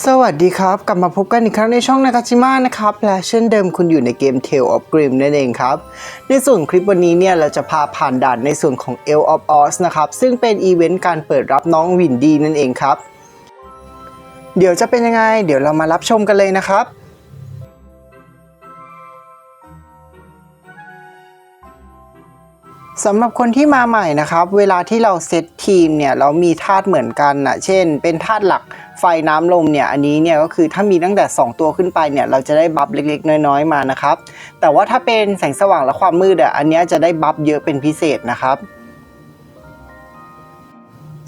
สวัสดีครับกลับมาพบกันอีกครั้งในช่องนากาจิมะนะครับและเช่นเดิมคุณอยู่ในเกม Tale of Grimm นั่นเองครับในส่วนคลิปวันนี้เนี่ยเราจะพาผ่านด่านในส่วนของ Elf of Oz นะครับซึ่งเป็นอีเวนต์การเปิดรับน้องวินดี้นั่นเองครับเดี๋ยวจะเป็นยังไงเดี๋ยวเรามารับชมกันเลยนะครับสำหรับคนที่มาใหม่นะครับเวลาที่เราเซตทีมเนี่ยเรามีธาตุเหมือนกันนะเช่นเป็นธาตุหลักไฟน้ำลมเนี่ยอันนี้เนี่ยก็คือถ้ามีตั้งแต่2ตัวขึ้นไปเนี่ยเราจะได้บัฟเล็กๆน้อยๆมานะครับแต่ว่าถ้าเป็นแสงสว่างและความมืดอันนี้จะได้บัฟเยอะเป็นพิเศษนะครับ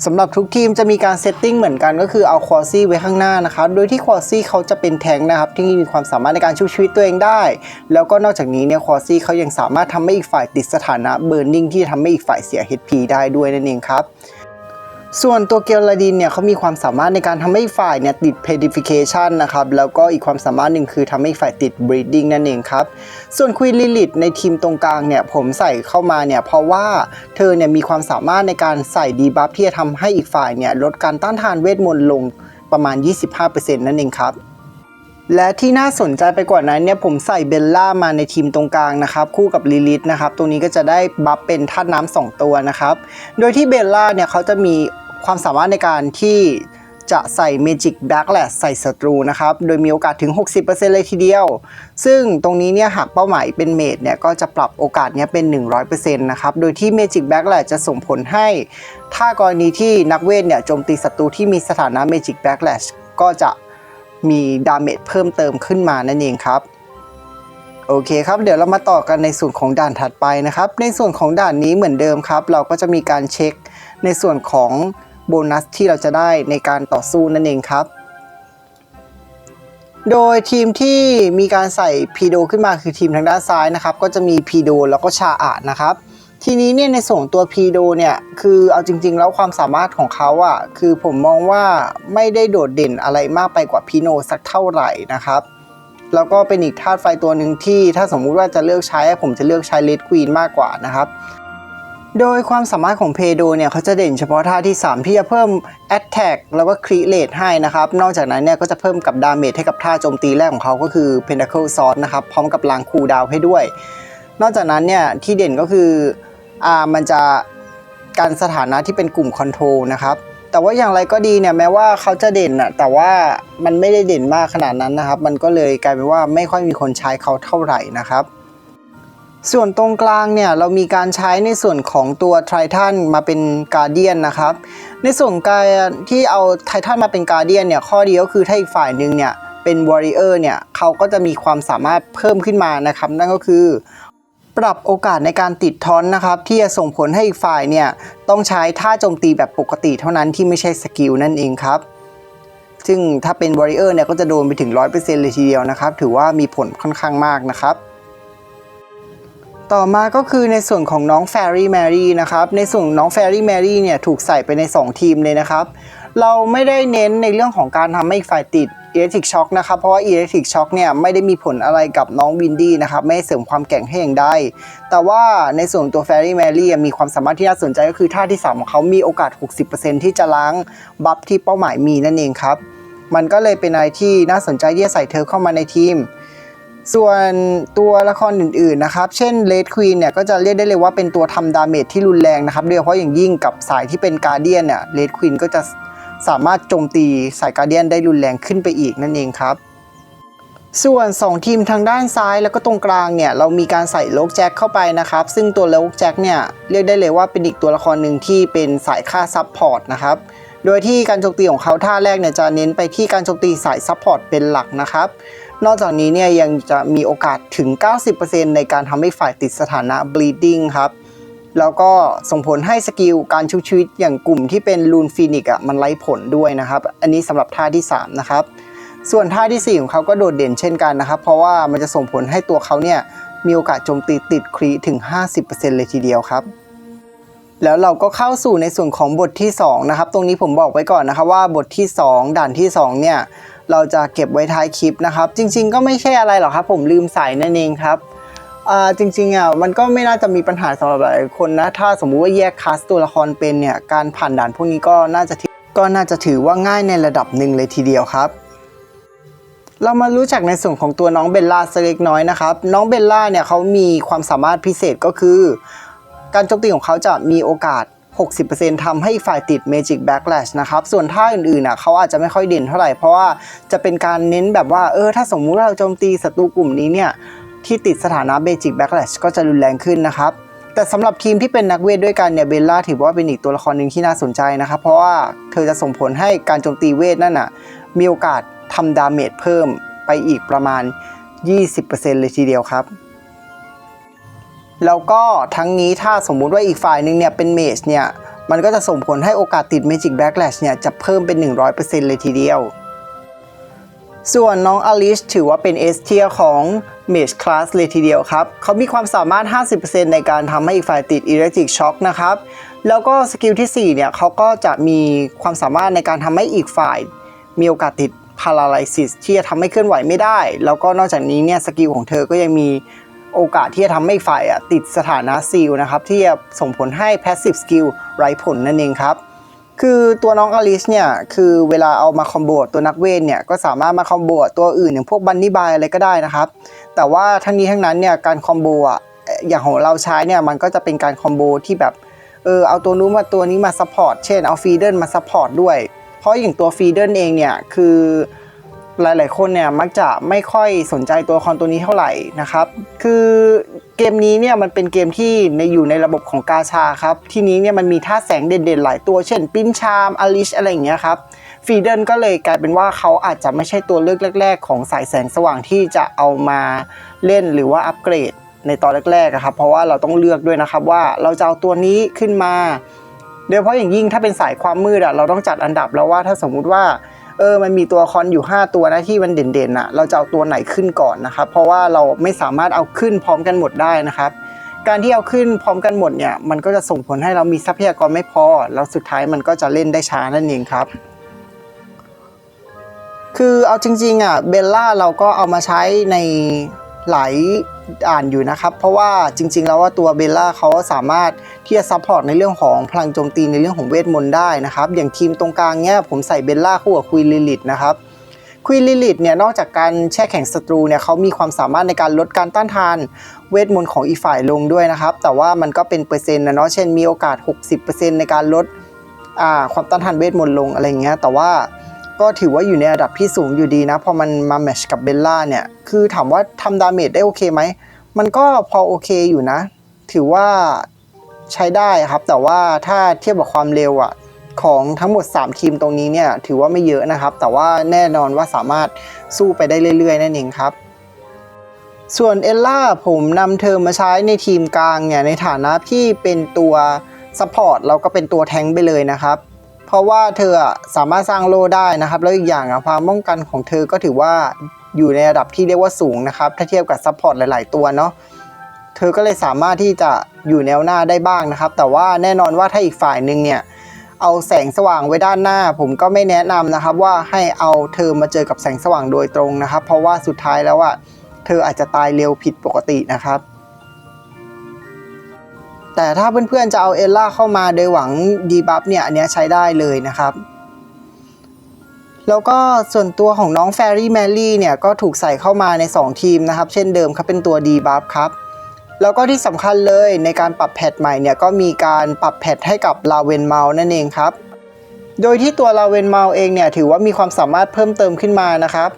สำหรับทุกทีมจะมีการเซตติ้งเหมือนกันก็คือเอาควอซี่ไว้ข้างหน้านะครับโดยที่ควอซี่เขาจะเป็นแทงค์นะครับที่มีความสามารถในการช่วยชีวิตตัวเองได้แล้วก็นอกจากนี้เนี่ยควอซี่เขายังสามารถทำให้อีกฝ่ายติดสถานะเบิร์นนิ่งที่ทำให้อีกฝ่ายเสีย HP ได้ด้วยนั่นเองครับส่วนตัวเกลลาดินเนี่ยเขามีความสามารถในการทำให้ฝ่ายเนี่ยติด Pedification นะครับแล้วก็อีกความสามารถหนึ่งคือทำให้ฝ่ายติด Breeding นั่นเองครับส่วนควีนลิลิธในทีมตรงกลางเนี่ยผมใส่เข้ามาเนี่ยเพราะว่าเธอเนี่ยมีความสามารถในการใส่ดีบัฟที่จะทำให้อีกฝ่ายเนี่ยลดการต้านทานเวทมนต์ลงประมาณ 25% นั่นเองครับและที่น่าสนใจไปกว่านั้นเนี่ยผมใส่เบลล่ามาในทีมตรงกลางนะครับคู่กับลิลิธนะครับตรงนี้ก็จะได้บัฟเป็นธาตุน้ำ2ตัวนะครับโดยที่เบลล่าเนี่ยเขาจะมีความสามารถในการที่จะใส่ Magic Backlash ใส่ศัตรูนะครับโดยมีโอกาสถึง 60% เลยทีเดียวซึ่งตรงนี้เนี่ยหากเป้าหมายเป็นเมจเนี่ยก็จะปรับโอกาสเนี้ยเป็น 100% นะครับโดยที่ Magic Backlash จะส่งผลให้ถ้ากรณีที่นักเวทเนี่ยโจมตีศัตรูที่มีสถานะ Magic Backlash ก็จะมีดาเมจเพิ่มเติมขึ้นมานั่นเองครับโอเคครับเดี๋ยวเรามาต่อกันในส่วนของด่านถัดไปนะครับในส่วนของด่านนี้เหมือนเดิมครับเราก็จะมีการเช็คในส่วนของโบนัสที่เราจะได้ในการต่อสู้นั่นเองครับโดยทีมที่มีการใส่พีโดขึ้นมาคือทีมทางด้านซ้ายนะครับก็จะมีพีโดแล้วก็ชาอะนะครับทีนี้เนี่ยในส่วนตัวพีโดเนี่ยคือเอาจริงๆแล้วความสามารถของเขาคือผมมองว่าไม่ได้โดดเด่นอะไรมากไปกว่าพีโนสักเท่าไหร่นะครับแล้วก็เป็นอีกธาตุไฟตัวหนึ่งที่ถ้าสมมุติว่าจะเลือกใช้ผมจะเลือกใช้เลดควีนมากกว่านะครับโดยความสามารถของเพโดเนี่ยเขาจะเด่นเฉพาะท่าที่3ที่จะเพิ่ม Attack แล้วก็ Crit Rate ให้นะครับนอกจากนั้นเนี่ยก็จะเพิ่มกับดาเมจให้กับท่าโจมตีแรกของเขาก็คือ Pentacle Sword นะครับพร้อมกับล้างคูลดาวน์ให้ด้วยนอกจากนั้นเนี่ยที่เด่นก็คือมันจะการสถานะที่เป็นกลุ่มคอนโทรลนะครับแต่ว่าอย่างไรก็ดีเนี่ยแม้ว่าเขาจะเด่นแต่ว่ามันไม่ได้เด่นมากขนาดนั้นนะครับมันก็เลยกลายเป็นว่าไม่ค่อยมีคนใช้เขาเท่าไหร่นะครับส่วนตรงกลางเนี่ยเรามีการใช้ในส่วนของตัวไททันมาเป็นการ์เดียนนะครับในส่วนการที่เอาไททันมาเป็นการ์เดียนเนี่ยข้อดีก็คือถ้าอีกฝ่ายหนึ่งเนี่ยเป็นวอริเออร์เนี่ยเขาก็จะมีความสามารถเพิ่มขึ้นมานะครับนั่นก็คือปรับโอกาสในการติดทอนนะครับที่จะส่งผลให้อีกฝ่ายเนี่ยต้องใช้ท่าโจมตีแบบปกติเท่านั้นที่ไม่ใช่สกิลนั่นเองครับซึ่งถ้าเป็นวอริเออร์เนี่ยก็จะโดนไปถึง 100% เลยทีเดียวนะครับถือว่ามีผลค่อนข้างมากนะครับต่อมาก็คือในส่วนของน้อง Fairy Mary นะครับในส่วนน้อง Fairy Mary เนี่ยถูกใส่ไปใน2ทีมเลยนะครับเราไม่ได้เน้นในเรื่องของการทำให้ฝ่ายติด Electric Shock นะครับเพราะว่า Electric Shock เนี่ยไม่ได้มีผลอะไรกับน้องวินดี้นะครับไม่เสริมความแกร่งให้อย่างใดแต่ว่าในส่วนตัว Fairy Mary มีความสามารถที่น่าสนใจก็คือท่าที่3ของเขามีโอกาส 60% ที่จะล้างบัฟที่เป้าหมายมีนั่นเองครับมันก็เลยเป็นอะไรที่น่าสนใจที่จะใส่เธอเข้ามาในทีมส่วนตัวละครอื่นๆนะครับเช่น Red Queen เนี่ยก็จะเรียกได้เลยว่าเป็นตัวทำดาเมจที่รุนแรงนะครับโดยเฉพาะอย่างยิ่งกับสายที่เป็นการ์เดียนเนี่ย Red Queen ก็จะสามารถโจมตีสายการ์เดียนได้รุนแรงขึ้นไปอีกนั่นเองครับส่วน2ทีมทางด้านซ้ายแล้วก็ตรงกลางเนี่ยเรามีการใส่โลกแจ็คเข้าไปนะครับซึ่งตัวโลกแจ็คเนี่ยเรียกได้เลยว่าเป็นอีกตัวละครหนึ่งที่เป็นสายค่าซับพอร์ตนะครับโดยที่การโจมตีของเขาท่าแรกเนี่ยจะเน้นไปที่การโจมตีสายซับพอร์ตเป็นหลักนะครับนอกจากนี้เนี่ยยังจะมีโอกาสถึง 90% ในการทำให้ฝ่ายติดสถานะ bleeding ครับแล้วก็ส่งผลให้สกิลการชุบชีวิตอย่างกลุ่มที่เป็นลูนฟีนิกมันไร้ผลด้วยนะครับอันนี้สำหรับท่าที่3นะครับส่วนท่าที่4ของเขาก็โดดเด่นเช่นกันนะครับเพราะว่ามันจะส่งผลให้ตัวเขาเนี่ยมีโอกาสโจมตีติดครีถึง 50% เลยทีเดียวครับแล้วเราก็เข้าสู่ในส่วนของบทที่2นะครับตรงนี้ผมบอกไว้ก่อนนะครับว่าบทที่2ด่านที่2เนี่ยเราจะเก็บไว้ท้ายคลิปนะครับจริงๆก็ไม่ใช่อะไรหรอกครับผมลืมใส่นั่นเองครับจริงๆมันก็ไม่น่าจะมีปัญหาสำหรับหลายคนนะถ้าสมมุติว่าแยกคัสตัวละครเป็นเนี่ยการผ่านด่านพวกนี้ก็น่าจะถือว่าง่ายในระดับหนึ่งเลยทีเดียวครับ เรามารู้จักในส่วนของตัวน้องเบลล่าสักเล็กน้อยนะครับน้องเบลล่าเนี่ยเขามีความสามารถพิเศษก็คือการโจมตีของเขาจะมีโอกาส 60% ทำให้ฝ่ายติด Magic Backlash นะครับส่วนท่าอื่นๆเขาอาจจะไม่ค่อยเด่นเท่าไหร่เพราะว่าจะเป็นการเน้นแบบว่าถ้าสมมุติว่าเราโจมตีศัตรูกลุ่มนี้เนี่ยที่ติดสถานะ Magic Backlash ก็จะรุนแรงขึ้นนะครับแต่สำหรับทีมที่เป็นนักเวทด้วยกันเนี่ยเบลล่าถือว่าเป็นอีกตัวละครหนึ่งที่น่าสนใจนะครับเพราะว่าเธอจะส่งผลให้การโจมตีเวทนั่นมีโอกาสทำดาเมจเพิ่มไปอีกประมาณ 20% เลยทีเดียวครับแล้วก็ทั้งนี้ถ้าสมมุติว่าอีกฝ่ายหนึ่งเนี่ยเป็นเมจเนี่ยมันก็จะส่งผลให้โอกาสติด Magic Backlash เนี่ยจะเพิ่มเป็น 100% เลยทีเดียวส่วนน้องอลิชถือว่าเป็น S tier ของ Mage Class เลยทีเดียวครับเขามีความสามารถ 50% ในการทำให้อีกฝ่ายติด Electric Shock นะครับแล้วก็สกิลที่4เนี่ยเขาก็จะมีความสามารถในการทำให้อีกฝ่ายมีโอกาสติด Paralysis ที่จะทำให้เคลื่อนไหวไม่ได้แล้วก็นอกจากนี้เนี่ยสกิลของเธอก็ยังมีโอกาสที่จะทำให้ฝ่ายติดสถานะซีลนะครับที่จะส่งผลให้ Passive Skill ไร้ผลนั่นเองครับคือตัวน้องอลิสเนี่ยคือเวลาเอามาคอมโบตัวนักเวทเนี่ยก็สามารถมาคอมโบตัวอื่นอย่างพวกบันนี่บายอะไรก็ได้นะครับแต่ว่าทั้งนี้ทั้งนั้นเนี่ยการคอมโบอย่างของเราใช้เนี่ยมันก็จะเป็นการคอมโบที่แบบเอาตัวนู้นมาตัวนี้มาซัพพอร์ตเช่นเอาฟีเดิลมาซัพพอร์ตด้วยเพราะอย่างตัวฟีเดิลเองเนี่ยคือหลายๆคนเนี่ยมักจะไม่ค่อยสนใจตัวละครตัวนี้เท่าไหร่นะครับคือเกมนี้เนี่ยมันเป็นเกมที่อยู่ในระบบของกาชาครับทีนี้เนี่ยมันมีท่าแสงเด่นๆหลายตัวเช่นปิ้นชามอลิชอะไรอย่างเงี้ยครับฟีเดิลก็เลยกลายเป็นว่าเขาอาจจะไม่ใช่ตัวเลือกแรกๆของสายแสงสว่างที่จะเอามาเล่นหรือว่าอัปเกรดในตอนแรกๆครับเพราะว่าเราต้องเลือกด้วยนะครับว่าเราจะเอาตัวนี้ขึ้นมาโดยเฉพาะอย่างยิ่งถ้าเป็นสายความมืดเราต้องจัดอันดับแล้วว่าถ้าสมมุติว่ามันมีตัวละครอยู่5ตัวนะที่มันเด่นๆเราจะเอาตัวไหนขึ้นก่อนนะครับเพราะว่าเราไม่สามารถเอาขึ้นพร้อมกันหมดได้นะครับการที่เอาขึ้นพร้อมกันหมดเนี่ยมันก็จะส่งผลให้เรามีทรัพยากรไม่พอแล้วสุดท้ายมันก็จะเล่นได้ช้านั่นเองครับคือเอาจริงๆเบลล่าเราก็เอามาใช้ในหลายอยู่นะครับเพราะว่าจริงๆแล้วว่าตัวเบลล่าเขาสามารถที่จะซัพพอร์ตในเรื่องของพลังโจมตีในเรื่องของเวทมนต์ได้นะครับอย่างทีมตรงกลางเนี่ยผมใส่เบลล่าคู่กับควีนลิลิธนะครับควีนลิลิธเนี่ยนอกจากการแช่แข็งศัตรูเนี่ยเขามีความสามารถในการลดการต้านทานเวทมนต์ของอีกฝ่ายลงด้วยนะครับแต่ว่ามันก็เป็นเปอร์เซ็นต์นะเนาะเช่นมีโอกาส 60% ในการลดความต้านทานเวทมนต์ลงอะไรเงี้ยแต่ว่าก็ถือว่าอยู่ในระดับที่สูงอยู่ดีนะพอมันมาแมทช์กับเบลล่าเนี่ยคือถามว่าทำดาเมจได้โอเคไหมมันก็พอโอเคอยู่นะถือว่าใช้ได้ครับแต่ว่าถ้าเทียบกับความเร็วของทั้งหมด3ทีมตรงนี้เนี่ยถือว่าไม่เยอะนะครับแต่ว่าแน่นอนว่าสามารถสู้ไปได้เรื่อยๆนั่นเองครับส่วนเอลล่าผมนำเธอมาใช้ในทีมกลางเนี่ยในฐานะที่เป็นตัวซัพพอร์ตแล้วก็เป็นตัวแทงค์ไปเลยนะครับเพราะว่าเธอสามารถสร้างโล่ได้นะครับแล้วอีกอย่างความป้องกันของเธอก็ถือว่าอยู่ในระดับที่เรียกว่าสูงนะครับถ้าเทียบกับซัพพอร์ตหลายๆตัวเนาะเธอก็เลยสามารถที่จะอยู่แนวหน้าได้บ้างนะครับแต่ว่าแน่นอนว่าถ้าอีกฝ่ายหนึ่งเนี่ยเอาแสงสว่างไว้ด้านหน้าผมก็ไม่แนะนำนะครับว่าให้เอาเธอมาเจอกับแสงสว่างโดยตรงนะครับเพราะว่าสุดท้ายแล้วเธออาจจะตายเร็วผิดปกตินะครับแต่ถ้าเพื่อนๆจะเอาเอลล่าเข้ามาโดยหวังดีบัฟเนี่ยอันนี้ใช้ได้เลยนะครับแล้วก็ส่วนตัวของน้องแฟรี่แมรี่เนี่ยก็ถูกใส่เข้ามาใน2ทีมนะครับเช่นเดิมครับเป็นตัวดีบัฟครับแล้วก็ที่สำคัญเลยในการปรับแพทใหม่เนี่ยก็มีการปรับแพทให้กับลาเวนเมานั่นเองครับโดยที่ตัวลาเวนเมาเองเนี่ยถือว่ามีความสามารถเพิ่มเติมขึ้นมานะครับ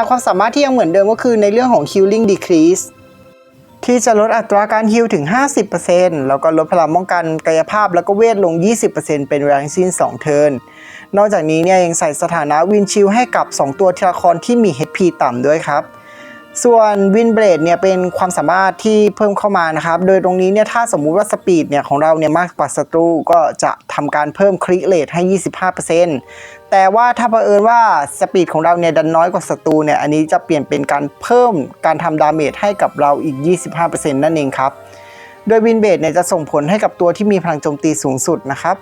ความสามารถที่ยังเหมือนเดิมก็คือในเรื่องของ Healing Decreaseที่จะลดอัตราการฮีลถึง 50% แล้วก็ลดพลังป้องกันกายภาพแล้วก็เวทลง 20% เป็นเวลาทั้งสิ้น2เทิร์นนอกจากนี้เนี่ยยังใส่สถานะวินชิลให้กับ2ตัวทีละครที่มี HP ต่ำด้วยครับส่วนวินเบลดเนี่ยเป็นความสามารถที่เพิ่มเข้ามานะครับโดยตรงนี้เนี่ยถ้าสมมุติว่าสปีดเนี่ยของเราเนี่ยมากกว่าศัตรูก็จะทำการเพิ่มคริเรทให้ 25%แต่ว่าถ้าเผอิญว่าสปีดของเราเนี่ยดันน้อยกว่าศัตรูเนี่ยอันนี้จะเปลี่ยนเป็นการเพิ่มการทำดาเมจให้กับเราอีก 25% นั่นเองครับโดยวินเบลดเนี่ยจะส่งผลให้กับตัวที่มีพลังโจมตีสูงสุดนะครับ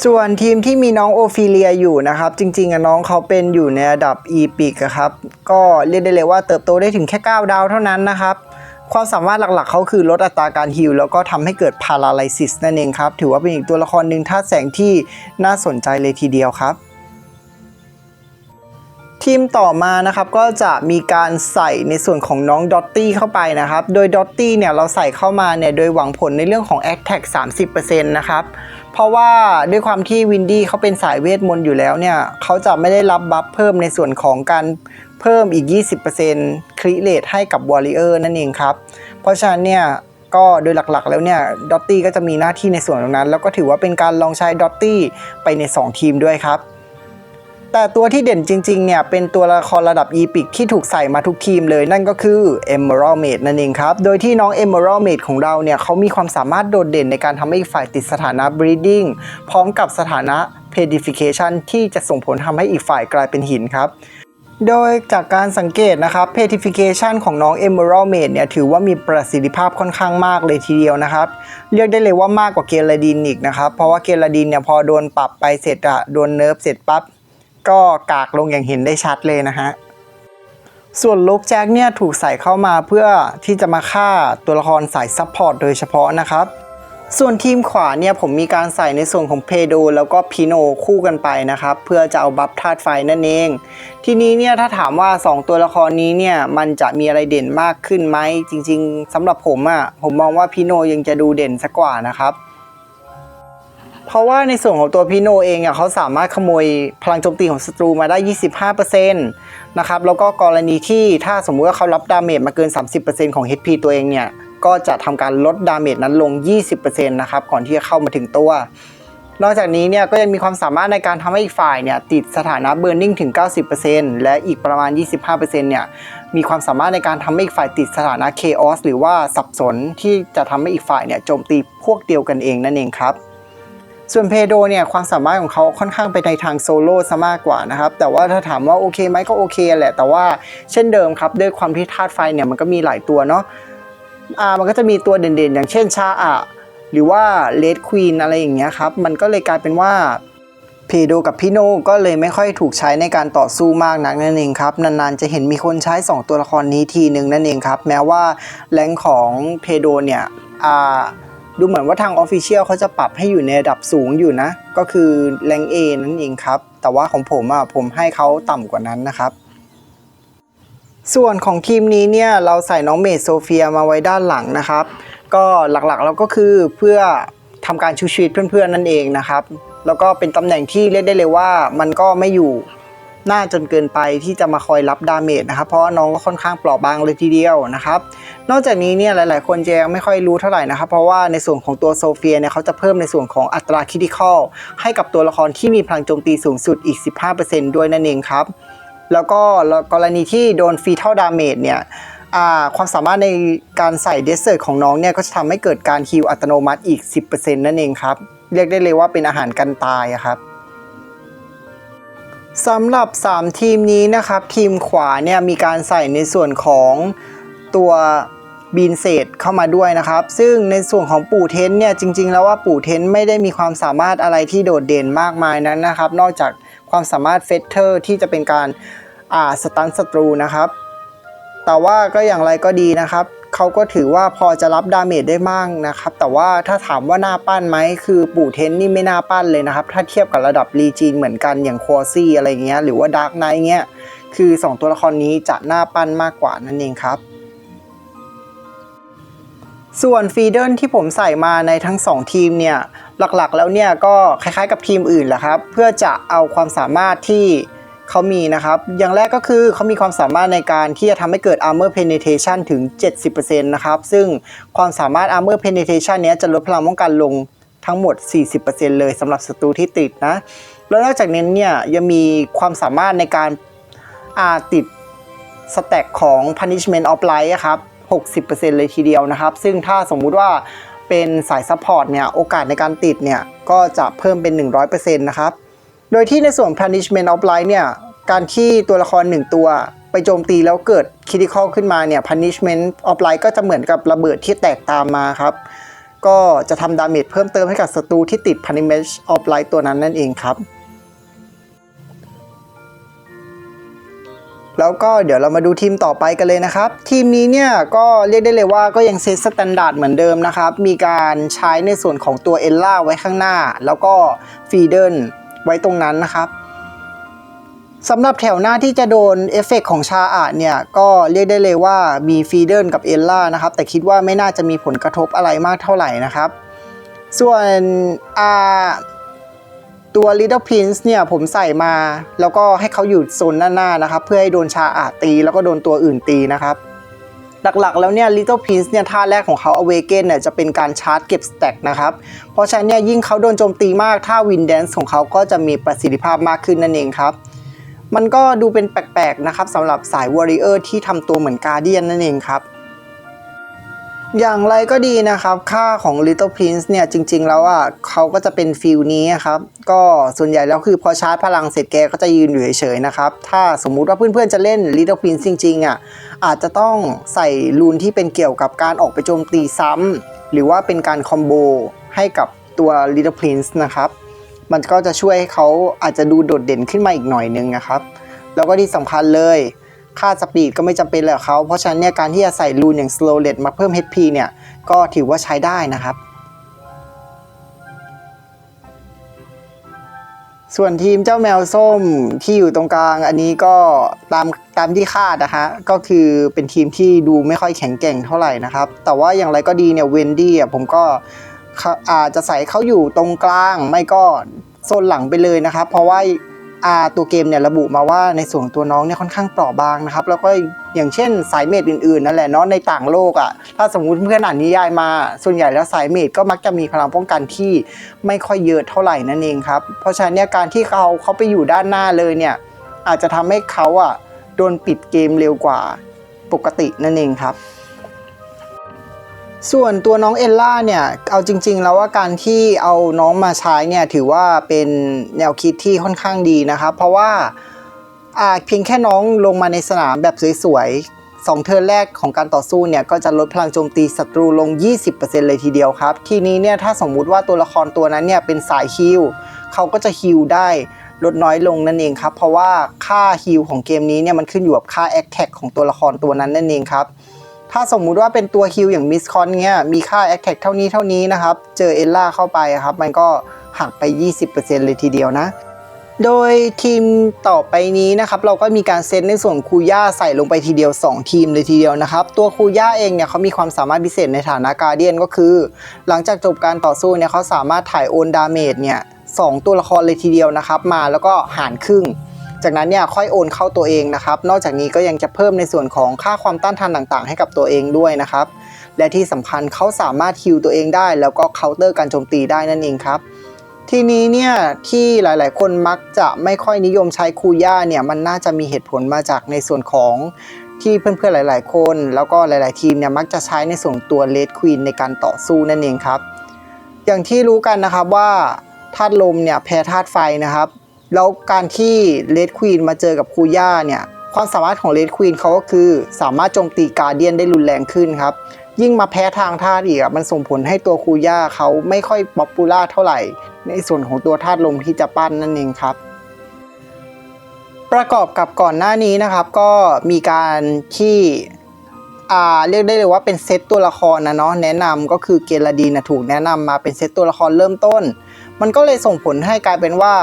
ส่วนทีมที่มีน้องโอฟิเลียอยู่นะครับจริงๆน้องเขาเป็นอยู่ในระดับอีพิกครับก็เรียกได้เลยว่าเติบโตได้ถึงแค่9ดาวเท่านั้นนะครับความสามารถหลักๆเขาคือลดอัตราการฮีลแล้วก็ทำให้เกิดพาราไลซิสนั่นเองครับถือว่าเป็นอีกตัวละครหนึ่งธาตุแสงที่น่าสนใจเลยทีเดียวครับ ทีมต่อมานะครับก็จะมีการใส่ในส่วนของน้องดอตตี้เข้าไปนะครับโดยดอตตี้เนี่ยเราใส่เข้ามาเนี่ยโดยหวังผลในเรื่องของ Attack 30% นะครับเพราะว่าด้วยความที่วินดี้เขาเป็นสายเวทมนต์อยู่แล้วเนี่ยเขาจะไม่ได้รับบัฟเพิ่มในส่วนของการเพิ่มอีก 20% คริเรทให้กับวอริเออร์นั่นเองครับเพราะฉะนั้นเนี่ยก็โดยหลักๆแล้วเนี่ยดอตตี้ก็จะมีหน้าที่ในส่วนตรงนั้นแล้วก็ถือว่าเป็นการลองใช้ดอตตี้ไปใน2ทีมด้วยครับแต่ตัวที่เด่นจริงๆเนี่ยเป็นตัวละครระดับอีพิกที่ถูกใส่มาทุกทีมเลยนั่นก็คือ Emerald Mage นั่นเองครับโดยที่น้อง Emerald Mage ของเราเนี่ยเขามีความสามารถโดดเด่นในการทำให้อีกฝ่ายติดสถานะ Breeding พร้อมกับสถานะ Pedification ที่จะส่งผลทำให้อีกฝ่ายกลายเป็นหินครับโดยจากการสังเกตนะครับ Pedification ของน้อง Emerald Mage เนี่ยถือว่ามีประสิทธิภาพค่อนข้างมากเลยทีเดียวนะครับเรียกได้เลยว่ามากกว่าเกลาดินอีกนะครับเพราะว่าเกลาดินเนี่ยพอโดนปรับไปเสร็จโดนเนิร์ฟเสร็จปั๊บก็กากลงอย่างเห็นได้ชัดเลยนะฮะส่วนลูกแจ็คเนี่ยถูกใส่เข้ามาเพื่อที่จะมาฆ่าตัวละครสายซัพพอร์ตโดยเฉพาะนะครับส่วนทีมขวาเนี่ยผมมีการใส่ในส่วนของเพโดแล้วก็พิโนคู่กันไปนะครับเพื่อจะเอาบัฟธาตุไฟนั่นเองทีนี้เนี่ยถ้าถามว่า2ตัวละครนี้เนี่ยมันจะมีอะไรเด่นมากขึ้นไหมจริงๆสำหรับผมมองว่าพิโนยังจะดูเด่นสักกว่านะครับเพราะว่าในส่วนของตัวพิโนเองเขาสามารถขโมยพลังโจมตีของศัตรูมาได้ 25% นะครับแล้วก็กรณีที่ถ้าสมมุติว่าเขารับดาเมจมาเกิน 30% ของ HP ตัวเองเนี่ยก็จะทำการลดดาเมจนั้นลง 20% นะครับก่อนที่จะเข้ามาถึงตัวนอกจากนี้เนี่ยก็ยังมีความสามารถในการทำให้อีกฝ่ายเนี่ยติดสถานะ Burning ถึง 90% และอีกประมาณ 25% เนี่ยมีความสามารถในการทำให้อีกฝ่ายติดสถานะ Chaos หรือว่าสับสนที่จะทำให้อีกฝ่ายเนี่ยโจมตีพวกเดียวกันเองนั่นเองครับส่วนเพโดเนี่ยความสามารถของเขาค่อนข้างไปในทางโซโล่ซะมากกว่านะครับแต่ว่าถ้าถามว่าโอเคไหมก็โอเคแหละแต่ว่าเช่นเดิมครับด้วยความที่ธาตุไฟเนี่ยมันก็มีหลายตัวเนาะมันก็จะมีตัวเด่นๆอย่างเช่นชาหรือว่าเลดควีนอะไรอย่างเงี้ยครับมันก็เลยกลายเป็นว่าเพโดกับพิโนก็เลยไม่ค่อยถูกใช้ในการต่อสู้มากนักนั่นเองครับนานๆจะเห็นมีคนใช้2ตัวละครนี้ทีนึงนั่นเองครับแม้ว่าแรงของเพโดเนี่ยดูเหมือนว่าทาง Official เขาจะปรับให้อยู่ในระดับสูงอยู่นะก็คือแรง A นั่นเองครับแต่ว่าของผมให้เขาต่ำกว่านั้นนะครับส่วนของทีมนี้เนี่ยเราใส่น้องเมดโซเฟียมาไว้ด้านหลังนะครับก็หลักๆเราก็คือเพื่อทำการชูชีวิตเพื่อนๆนั่นเองนะครับแล้วก็เป็นตำแหน่งที่เรียกได้เลยว่ามันก็ไม่อยู่หน้าจนเกินไปที่จะมาคอยรับดาเมจนะครับเพราะน้องก็ค่อนข้างเปราะบางเลยทีเดียวนะครับนอกจากนี้เนี่ยหลายๆคนจะยังไม่ค่อยรู้เท่าไหร่นะครับเพราะว่าในส่วนของตัวโซเฟียเนี่ยเขาจะเพิ่มในส่วนของอัตราคริติคอลให้กับตัวละครที่มีพลังโจมตีสูงสุดอีก 15% ด้วยนั่นเองครับแล้วก็กรณีที่โดนฟีทัลดาเมจเนี่ยความสามารถในการใส่เดสเซอร์ของน้องเนี่ยก็จะทำให้เกิดการฮีลอัตโนมัติอีก 10% นั่นเองครับเรียกได้เลยว่าเป็นอาหารกันตายครับสำหรับ3ทีมนี้นะครับทีมขวาเนี่ยมีการใส่ในส่วนของตัวบีนเศษเข้ามาด้วยนะครับซึ่งในส่วนของปู่เทนเนี่ยจริงๆแล้วว่าปู่เทนไม่ได้มีความสามารถอะไรที่โดดเด่นมากมายนั้นนะครับนอกจากความสามารถเฟเธอร์ที่จะเป็นการสตันศัตรูนะครับแต่ว่าก็อย่างไรก็ดีนะครับเขาก็ถือว่าพอจะรับดาเมจได้มากนะครับแต่ว่าถ้าถามว่าน่าปั้นไหมคือปู่เทนนี่ไม่น่าปั้นเลยนะครับถ้าเทียบกับระดับลีจีนเหมือนกันอย่างควอซี่อะไรเงี้ยหรือว่าดาร์กไนท์เงี้ยคือ2ตัวละครนี้จะน่าปั้นมากกว่านั่นเองครับส่วนฟีเดิลที่ผมใส่มาในทั้ง2ทีมเนี่ยหลักๆแล้วเนี่ยก็คล้ายๆกับทีมอื่นแหละครับเพื่อจะเอาความสามารถที่เขามีนะครับอย่างแรกก็คือเขามีความสามารถในการที่จะทำให้เกิด Armor Penetration ถึง 70% นะครับซึ่งความสามารถ Armor Penetration เนี้ยจะลดพลังป้องกันลงทั้งหมด 40% เลยสำหรับศัตรูที่ติดนะแล้วนอกจากนี้เนี่ยยังมีความสามารถในการติดสแต็กของ Punishment of Light ครับ 60% เลยทีเดียวนะครับซึ่งถ้าสมมุติว่าเป็นสายซัพพอร์ตเนี่ยโอกาสในการติดเนี่ยก็จะเพิ่มเป็น 100% นะครับโดยที่ในส่วน Punishment of Light เนี่ยการที่ตัวละคร1ตัวไปโจมตีแล้วเกิด Critical ขึ้นมาเนี่ย Punishment of Light ก็จะเหมือนกับระเบิดที่แตกตามมาครับก็จะทำดาเมจเพิ่มเติมให้กับศัตรูที่ติด Punishment of Light ตัวนั้นนั่นเองครับแล้วก็เดี๋ยวเรามาดูทีมต่อไปกันเลยนะครับทีมนี้เนี่ยก็เรียกได้เลยว่าก็ยังเซตสแตนดาร์ดเหมือนเดิมนะครับมีการใช้ในส่วนของตัวเอลล่าไว้ข้างหน้าแล้วก็ฟีเดิลไว้ตรงนั้นนะครับ สำหรับแถวหน้าที่จะโดนเอฟเฟกต์ของชาอาเนี่ยก็เรียกได้เลยว่ามีฟีเดิลกับเอลล่านะครับแต่คิดว่าไม่น่าจะมีผลกระทบอะไรมากเท่าไหร่นะครับส่วนตัว Little Prince เนี่ยผมใส่มาแล้วก็ให้เขาอยู่โซนหน้านะครับเพื่อให้โดนชาอาตีแล้วก็โดนตัวอื่นตีนะครับหลักๆแล้วเนี่ย Little Prince เนี่ยท่าแรกของเขา Awaken เนี่ยจะเป็นการชาร์จเก็บสแต็กนะครับเพราะฉะนั้นเนี่ยยิ่งเขาโดนโจมตีมากท่า Wind Dance ของเขาก็จะมีประสิทธิภาพมากขึ้นนั่นเองครับมันก็ดูเป็นแปลกๆนะครับสำหรับสาย Warrior ที่ทำตัวเหมือน Guardian นั่นเองครับอย่างไรก็ดีนะครับค่าของ Little Prince เนี่ยจริงๆแล้วเขาก็จะเป็นฟิลนี้ครับก็ส่วนใหญ่แล้วคือพอชาร์จพลังเสร็จแกก็จะยืนอยู่เฉยๆนะครับถ้าสมมุติว่าเพื่อนๆจะเล่น Little Prince จริงๆอาจจะต้องใส่รูนที่เป็นเกี่ยวกับการออกไปโจมตีซ้ำหรือว่าเป็นการคอมโบให้กับตัว Little Prince นะครับมันก็จะช่วยให้เขาอาจจะดูโดดเด่นขึ้นมาอีกหน่อยนึงนะครับแล้วก็ที่สำคัญเลยค่าสปีดก็ไม่จำเป็นแล้วเขาเพราะฉะนั้นเนี่ยการที่จะใส่รูนอย่าง Slowlet มาเพิ่ม HP เนี่ยก็ถือว่าใช้ได้นะครับส่วนทีมเจ้าแมวส้มที่อยู่ตรงกลางอันนี้ก็ตามที่คาดนะฮะก็คือเป็นทีมที่ดูไม่ค่อยแข็งแกร่งเท่าไหร่นะครับแต่ว่าอย่างไรก็ดีเนี่ยเวนดี้ผมก็อาจจะใส่เขาอยู่ตรงกลางไม่ก็โซนหลังไปเลยนะครับเพราะว่าตัวเกมเนี่ยระบุมาว่าในส่วนตัวน้องเนี่ยค่อนข้างเปราะบางนะครับแล้วก็อย่างเช่นสายเมจอื่นๆนั่นแหละเนาะในต่างโลกถ้าสมมุติเพื่อนอ่านนิยายมาส่วนใหญ่แล้วสายเมจก็มักจะมีพลังป้องกันที่ไม่ค่อยเยอะเท่าไหร่นั่นเองครับเพราะฉะนั้นเนี่ยการที่เขาไปอยู่ด้านหน้าเลยเนี่ยอาจจะทำให้เขาโดนปิดเกมเร็วกว่าปกตินั่นเองครับส่วนตัวน้องเอลล่าเนี่ยเอาจริงๆแล้วว่าการที่เอาน้องมาใช้เนี่ยถือว่าเป็นแนวคิดที่ค่อนข้างดีนะครับเพราะว่าเพียงแค่น้องลงมาในสนามแบบสวยๆ2เทิร์นแรกของการต่อสู้เนี่ยก็จะลดพลังโจมตีศัตรูลง 20% เลยทีเดียวครับทีนี้เนี่ยถ้าสมมุติว่าตัวละครตัวนั้นเนี่ยเป็นสายฮีลเขาก็จะฮีลได้ลดน้อยลงนั่นเองครับเพราะว่าค่าฮีลของเกมนี้เนี่ยมันขึ้นอยู่กับค่าแอคแท็กของตัวละครตัวนั้นนั่นเองครับถ้าสมมุติว่าเป็นตัวฮิลอย่างมิสคอนเนี่ยมีค่าแอคแท็กเท่านี้นะครับเจอเอลล่าเข้าไปครับมันก็หักไป 20% เลยทีเดียวนะโดยทีมต่อไปนี้นะครับเราก็มีการเซตในส่วนคูย่าใส่ลงไปทีเดียว2ทีมเลยทีเดียวนะครับตัวคูย่าเองเนี่ยเขามีความสามารถพิเศษในฐานะการ์เดียนก็คือหลังจากจบการต่อสู้เนี่ยเขาสามารถถ่ายโอนดาเมจเนี่ย2ตัวละครเลยทีเดียวนะครับมาแล้วก็หารครึ่งจากนั้นเนี่ยค่อยโอนเข้าตัวเองนะครับนอกจากนี้ก็ยังจะเพิ่มในส่วนของค่าความต้านทานต่างๆให้กับตัวเองด้วยนะครับและที่สำคัญเขาสามารถฮิลตัวเองได้แล้วก็เคาน์เตอร์การโจมตีได้นั่นเองครับทีนี้เนี่ยที่หลายๆคนมักจะไม่ค่อยนิยมใช้คูย่าเนี่ยมันน่าจะมีเหตุผลมาจากในส่วนของที่เพื่อนๆหลายๆคนแล้วก็หลายๆทีมเนี่ยมักจะใช้ในส่วนตัวเลดควีนในการต่อสู้นั่นเองครับอย่างที่รู้กันนะครับว่าธาตุลมเนี่ยแพ้ธาตุไฟนะครับแล้วการที่เลดควีนมาเจอกับคูย่าเนี่ยความสามารถของเลดควีนเขาก็คือสามารถโจมตีการ์เดียนได้รุนแรงขึ้นครับยิ่งมาแพ้ทางธาตุอีกมันส่งผลให้ตัวคูย่าเขาไม่ค่อยป๊อปปูล่าเท่าไหร่ในส่วนของตัวธาตุลมที่จะปั้นนั่นเองครับประกอบกับก่อนหน้านี้นะครับก็มีการที่เรียกได้เลยว่าเป็นเซตตัวละครนะเนาะแนะนำก็คือเกลาดีนถูกแนะนำมาเป็นเซตตัวละครเริ่มต้นมันก็เลยส่งผลให้กลายเป็นว่า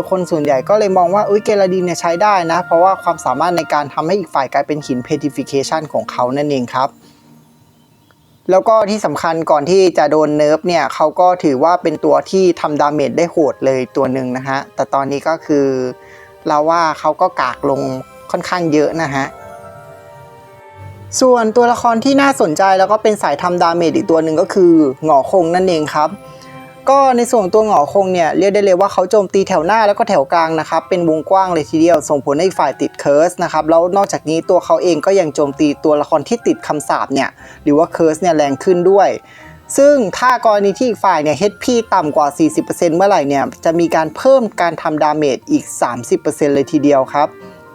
คนส่วนใหญ่ก็เลยมองว่าเกลาดีนเนี่ยใช้ได้นะเพราะว่าความสามารถในการทำให้อีกฝ่ายกลายเป็นหิน Petrification ของเขานั่นเองครับแล้วก็ที่สำคัญก่อนที่จะโดนเนิร์ฟเนี่ยเขาก็ถือว่าเป็นตัวที่ทำดาเมจได้โหดเลยตัวหนึ่งนะฮะแต่ตอนนี้ก็คือเราว่าเขาก็กากลงค่อนข้างเยอะนะฮะส่วนตัวละครที่น่าสนใจแล้วก็เป็นสายทำดาเมจอีกตัวหนึ่งก็คือหงอคงนั่นเองครับก็ในส่วนตัวหงอคงเนี่ยเรียกได้เลยว่าเขาโจมตีแถวหน้าแล้วก็แถวกลางนะครับเป็นวงกว้างเลยทีเดียวส่งผลให้ฝ่ายติดเคิร์สนะครับแล้วนอกจากนี้ตัวเขาเองก็ยังโจมตีตัวละครที่ติดคำสาปเนี่ยหรือว่าเคิร์สเนี่ยแรงขึ้นด้วยซึ่งถ้ากรณีที่อีกฝ่ายเนี่ย HP ต่ำกว่า 40% เมื่อไหร่เนี่ยจะมีการเพิ่มการทำดาเมจอีก 30% เลยทีเดียวครับ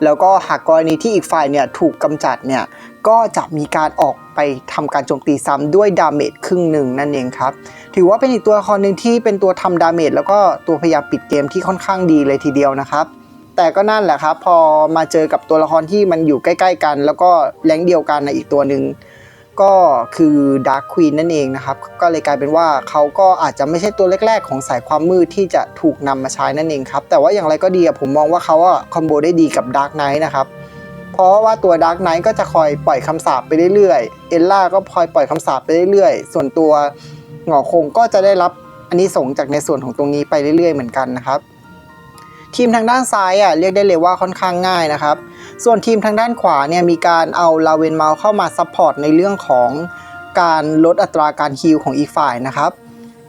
แล้วก็หากกรณีที่อีกฝ่ายเนี่ยถูกกำจัดเนี่ยก็จะมีการออกไปทำการโจมตีซ้ำด้วยดาเมจครึ่งหนึ่งนั่นเองครับถือว่าเป็นอีกตัวละครหนึ่งที่เป็นตัวทำดาเมจแล้วก็ตัวพยายามปิดเกมที่ค่อนข้างดีเลยทีเดียวนะครับแต่ก็นั่นแหละครับพอมาเจอกับตัวละครที่มันอยู่ใกล้ๆกันแล้วก็แรงเดียวกันในอีกตัวหนึ่ง ก็คือ Dark Queen นั่นเองนะครับก็เลยกลายเป็นว่าเขาก็อาจจะไม่ใช่ตัวแรกๆของสายความมืดที่จะถูกนำมาใช้นั่นเองครับแต่ว่าอย่างไรก็ดีผมมองว่าเขาคอมโบได้ดีกับ Dark Knight นะครับเพราะว่าตัว Dark Knight ก็จะคอยปล่อยคำสาปไปเรื่อยๆเอลล่าก็คอยปล่อยคำสาปไปเรื่อยๆส่วนตัวหงอคงก็จะได้รับอานิสงส์จากในส่วนของตรงนี้ไปเรื่อยๆเหมือนกันนะครับทีมทางด้านซ้ายเรียกได้เลยว่าค่อนข้างง่ายนะครับส่วนทีมทางด้านขวาเนี่ยมีการเอาลาเวนเมาเข้ามาซัพพอร์ตในเรื่องของการลดอัตราการฮีลของอีกฝ่ายนะครับ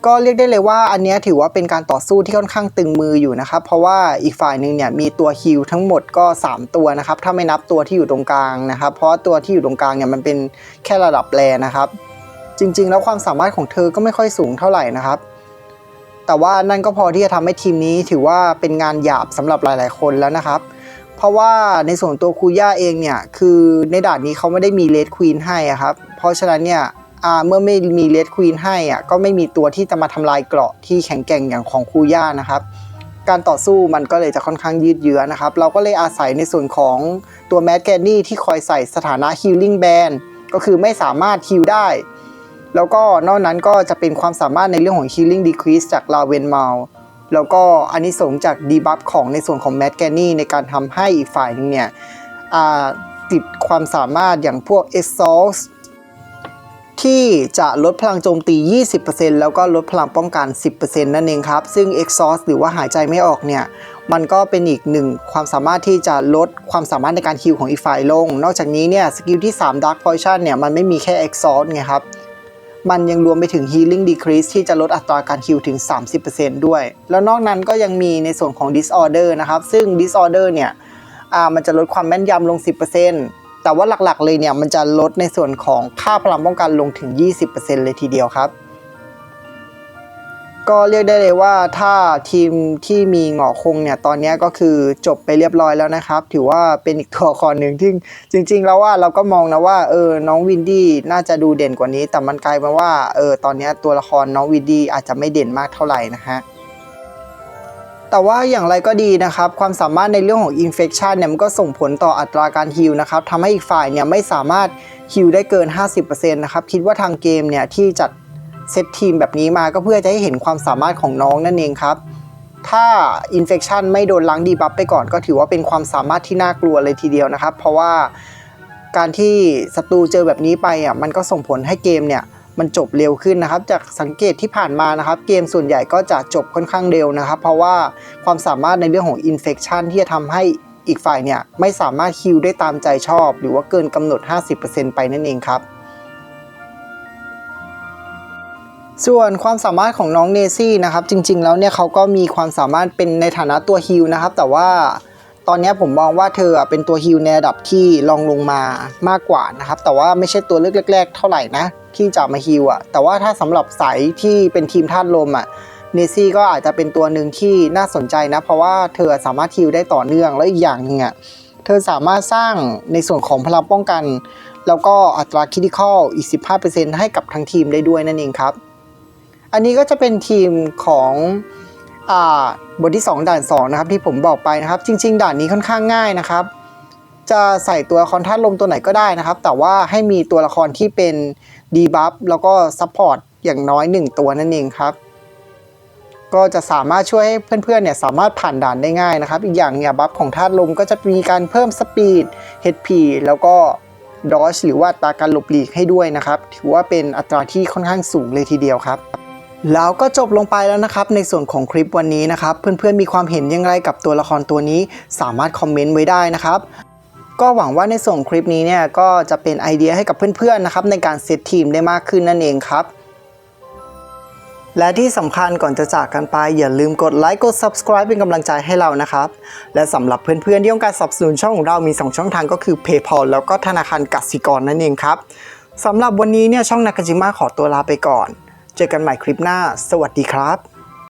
ก็เรียกได้เลยว่าอันนี้ถือว่าเป็นการต่อสู้ที่ค่อนข้างตึงมืออยู่นะครับเพราะว่าอีกฝ่ายหนึ่งเนี่ยมีตัวฮีลทั้งหมดก็3ตัวนะครับถ้าไม่นับตัวที่อยู่ตรงกลางนะครับเพราะตัวที่อยู่ตรงกลางเนี่ยมันเป็นแค่ระดับแรนะครับจริงๆแล้วความสามารถของเธอก็ไม่ค่อยสูงเท่าไหร่นะครับแต่ว่านั่นก็พอที่จะทำให้ทีมนี้ถือว่าเป็นงานหยาบสำหรับหลายๆคนแล้วนะครับเพราะว่าในส่วนตัวคูย่าเองเนี่ยคือในด่านนี้เขาไม่ได้มีเลดควีนให้ครับเพราะฉะนั้นเนี่ยเมื่อไม่มีเลดควีนให้ก็ไม่มีตัวที่จะมาทำลายเกราะที่แข็งแกร่งอย่างของคูย่านะครับการต่อสู้มันก็เลยจะค่อนข้างยืดเยื้อนะครับเราก็เลยอาศัยในส่วนของตัวแมดแกนนี่ที่คอยใส่สถานะฮีลลิ่งแบนก็คือไม่สามารถฮีลได้แล้วก็นอกนั้นก็จะเป็นความสามารถในเรื่องของ Healing Decrease จากลาเวนเมาแล้วก็อานิสงส์จากดีบัฟของในส่วนของแมดแกนนี่ในการทำให้อีกฝ่ายนึงเนี่ยติดความสามารถอย่างพวก Exhaust ที่จะลดพลังโจมตี 20% แล้วก็ลดพลังป้องกัน 10% นั่นเองครับซึ่ง Exhaust หรือว่าหายใจไม่ออกเนี่ยมันก็เป็นอีกหนึ่งความสามารถที่จะลดความสามารถในการฮีลของอีกฝ่ายลงนอกจากนี้เนี่ยสกิลที่3 Dark Poison เนี่ยมันไม่มีแค่ Exhaust ไงครับมันยังรวมไปถึง Healing Decrease ที่จะลดอัตราการฮีลถึง 30% ด้วยแล้วนอกนั้นก็ยังมีในส่วนของ Disorder นะครับซึ่ง Disorder เนี่ยมันจะลดความแม่นยำลง 10% แต่ว่าหลักๆเลยเนี่ยมันจะลดในส่วนของค่าพลังป้องกันลงถึง 20% เลยทีเดียวครับก็เรียกได้เลยว่าถ้าทีมที่มีหงอคงเนี่ยตอนนี้ก็คือจบไปเรียบร้อยแล้วนะครับถือว่าเป็นอีกตัวละครหนึ่งที่จริงๆแล้วว่าเราก็มองนะว่าน้องวินดี้น่าจะดูเด่นกว่านี้แต่มันกลายมาว่าตอนนี้ตัวละครน้องวินดี้อาจจะไม่เด่นมากเท่าไหร่นะฮะแต่ว่าอย่างไรก็ดีนะครับความสามารถในเรื่องของ Infection เนี่ยมันก็ส่งผลต่ออัตราการฮีลนะครับทำให้อีกฝ่ายเนี่ยไม่สามารถฮีลได้เกิน 50% นะครับคิดว่าทางเกมเนี่ยที่จัดเซตทีมแบบนี้มาก็เพื่อจะให้เห็นความสามารถของน้องนั่นเองครับถ้า Infection ไม่โดนล้างดีบัฟไปก่อนก็ถือว่าเป็นความสามารถที่น่ากลัวเลยทีเดียวนะครับเพราะว่าการที่ศัตรูเจอแบบนี้ไปมันก็ส่งผลให้เกมเนี่ยมันจบเร็วขึ้นนะครับจากสังเกตที่ผ่านมานะครับเกมส่วนใหญ่ก็จะจบค่อนข้างเร็วนะครับเพราะว่าความสามารถในเรื่องของ Infection ที่จะทำให้อีกฝ่ายเนี่ยไม่สามารถฮีลได้ตามใจชอบหรือว่าเกินกำหนด 50% ไปนั่นเองครับส่วนความสามารถของน้องเนซี่นะครับจริงๆแล้วเนี่ยเขาก็มีความสามารถเป็นในฐานะตัวฮีลนะครับแต่ว่าตอนนี้ผมมองว่าเธอเป็นตัวฮีลในระดับที่รองลงมามากกว่านะครับแต่ว่าไม่ใช่ตัวเลือกแรกๆเท่าไหร่นะที่จะมาฮีลแต่ว่าถ้าสำหรับสายที่เป็นทีมธาตุลมเนซี่ก็อาจจะเป็นตัวหนึ่งที่น่าสนใจนะเพราะว่าเธอสามารถฮีลได้ต่อเนื่องแล้วอีกอย่างหนึ่งเธอสามารถสร้างในส่วนของพลังป้องกันแล้วก็อัตราคริติคอลอีก 15% ให้กับทั้งทีมได้ด้วยนั่นเองครับอันนี้ก็จะเป็นทีมของบทที่2ด่าน2นะครับที่ผมบอกไปนะครับจริงๆด่านนี้ค่อนข้างง่ายนะครับจะใส่ตัวละครธาตุลมตัวไหนก็ได้นะครับแต่ว่าให้มีตัวละครที่เป็นดีบัฟแล้วก็ซัพพอร์ตอย่างน้อย1ตัวนั่นเองครับก็จะสามารถช่วยให้เพื่อนๆเนี่ยสามารถผ่านด่านได้ง่ายนะครับอีกอย่างเนี่ยบัฟของธาตุลมก็จะมีการเพิ่มสปีด HP แล้วก็ดอชหรือว่าอัตราการหลบหลีกให้ด้วยนะครับถือว่าเป็นอัตราที่ค่อนข้างสูงเลยทีเดียวครับแล้วก็จบลงไปแล้วนะครับในส่วนของคลิปวันนี้นะครับเพื่อนๆมีความเห็นอย่างไรกับตัวละครตัวนี้สามารถคอมเมนต์ไว้ได้นะครับก็หวังว่าในส่วนคลิปนี้เนี่ยก็จะเป็นไอเดียให้กับเพื่อนๆนะครับในการเซตทีมได้มากขึ้นนั่นเองครับและที่สำคัญก่อนจะจากกันไปอย่าลืมกดไลค์กด Subscribe เป็นกำลังใจให้เรานะครับและสำหรับเพื่อนๆที่ต้องการสนับสนุนช่องของเรามี2ช่องทางก็คือ PayPal แล้วก็ธนาคารกสิกรนั่นเองครับสำหรับวันนี้เนี่ยช่องนากาจิมะขอตัวลาไปก่อนเจอกันใหม่คลิปหน้าสวัสดีครับ